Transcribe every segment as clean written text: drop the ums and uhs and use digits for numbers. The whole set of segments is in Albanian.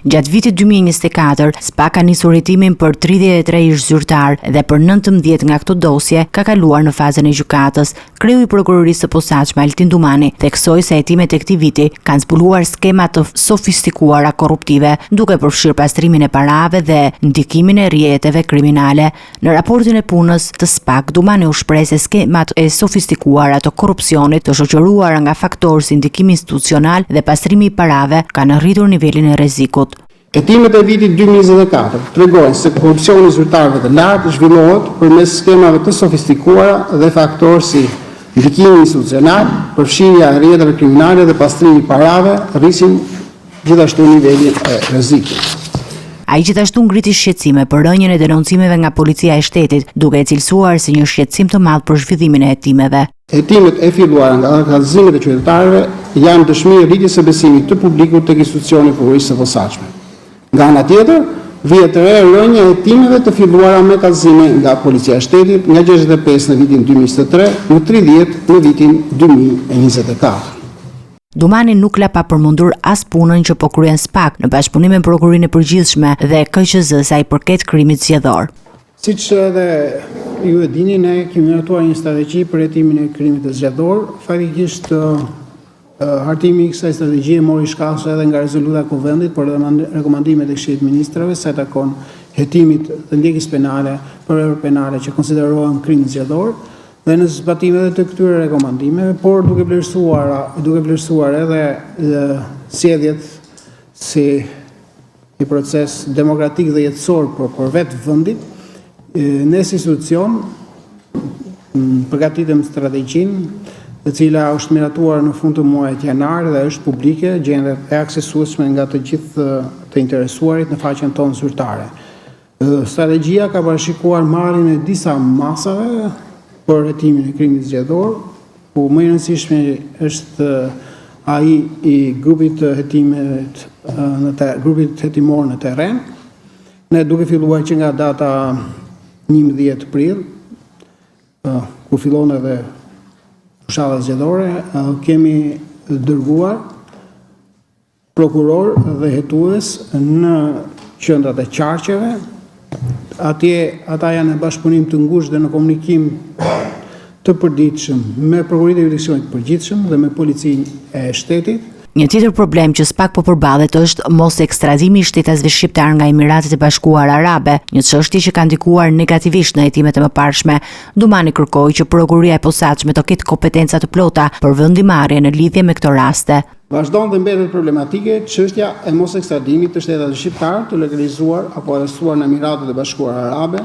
Gjatë vitit 2024, SPAK ka nisur hetimin për 33 ish zyrtar dhe për 19 nga këto dosje ka kaluar në fazën e gjykatës. Kreu i prokurorisë së posaçme Altin Dumani theksoi se hetimet e këtij viti kanë zbuluar skema të sofistikuara korruptive, duke përfshirë pastrimin e parave dhe ndikimin e rrjeteve kriminale. Në raportin e punës të SPAK, Dumani u shpreh se skemat e sofistikuara të korrupsionit të shoqëruara nga faktorë si ndikimi institucional dhe pastrimi i parave kanë rritur nivelin e rrezikut. Hetimet e vitit 2024 tregojnë se korrupsioni i zyrtarëve të lartë zhvillohet përmes skemave të sofistikuara dhe faktorë si ndikimi institucional, përfshirja e rrjeteve kriminale dhe pastrimi i parave rrisin gjithashtu nivelin e rrezikut. Ai gjithashtu ngriti shqetësime për rënien e denoncimeve nga policia e shtetit, duke e cilësuar si një shqetësim të madh për zhvillimin e hetimeve. Hetimet e filluara nga kallëzimet e qytetarëve janë dëshmi e rritjes së besimit të publikut tek institucioni i prokurorisë së posaçme. Nga ana tjetër, vjet re rënja e hetimeve të filluara me kallëzime nga policia e shtetit nga 65 në vitin 2023 në 30 në vitin 2024. Dumani nuk la pa përmendur as punën që po kryen SPAK në bashkëpunim me Prokurorinë e Përgjithshme dhe KQZ sa i përket krimit zgjedhor. Siç edhe ju e dini, ne kemi miratuar një strategji për hetimin e krimit të zgjedhor. Faktikisht hartimi i kësaj strategjie mori shkallës edhe nga rezoluta e Kuvendit për rekomandimet e Këshillit të Ministrave sa i takon hetimit të ndjekjes penale për erë penale që konsiderohen krim zgjedhor dhe në zbatimet të këtyre rekomandimeve, por duke vlerësuar edhe sjelljet si një proces demokratik dhe jetësor për vetë vendin, ne si institucion përgatitëm strategjinë e cila është miratuar në fund të muajit janar dhe është publike, gjendet e aksesueshme nga të gjithë të interesuarit në faqen tonë zyrtare. Strategjia ka parashikuar marrjen e disa masave për hetimin e krimit zgjedhor, ku më i rëndësishmi është ai i grupit të hetimit grupit hetimor në terren. Ne duke filluar që nga data 11 prill, ku fillon edhe fushata zgjedhore, kemi dërguar prokuror dhe hetues në qendrat e qarqeve. Ata janë në bashkëpunim të ngushtë dhe në komunikim të përditshëm me Prokurorinë e Jurisdiksionit të Përgjithshëm dhe me Policinë e Shtetit. Një tjetër problem që SPAK po përballet është mos ekstradimi i shtetasve shqiptar nga Emiratet e Bashkuara Arabe, një çështje që ka ndikuar negativisht në hetimet e mëparshme. Dumani kërkoi që Prokuroria e Posaçme të ketë kompetenca të plota për vendimarrje në lidhje me këto raste. Vazhdon dhe mbetet problematike çështja e mos ekstradimit të shtetasve shqiptar të legalizuar apo arrestuar në Emiratet e Bashkuara Arabe,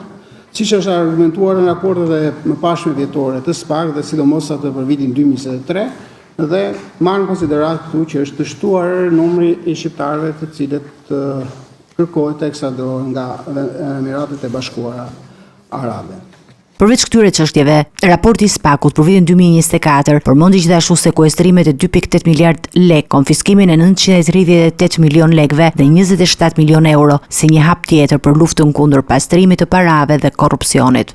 siç është argumentuar në raportet e mëparshme vjetore të SPAK dhe sidomos atë për vitin 2023, dhe marrë në konsiderat këtu që është të shtuar numri i shqiptarëve të cilët kërkohet të ekstradohen nga Emiratet e Bashkuara Arabe. Përveç këtyre çështjeve, raporti i SPAK-ut për vitin 2024 përmendi gjithashtu sekuestrimet e 2.8 miliard lek, konfiskimin e 938 milion lekëve dhe 27 milion euro si një hap tjetër për luftën kundër pastrimit të parave dhe korrupsionit.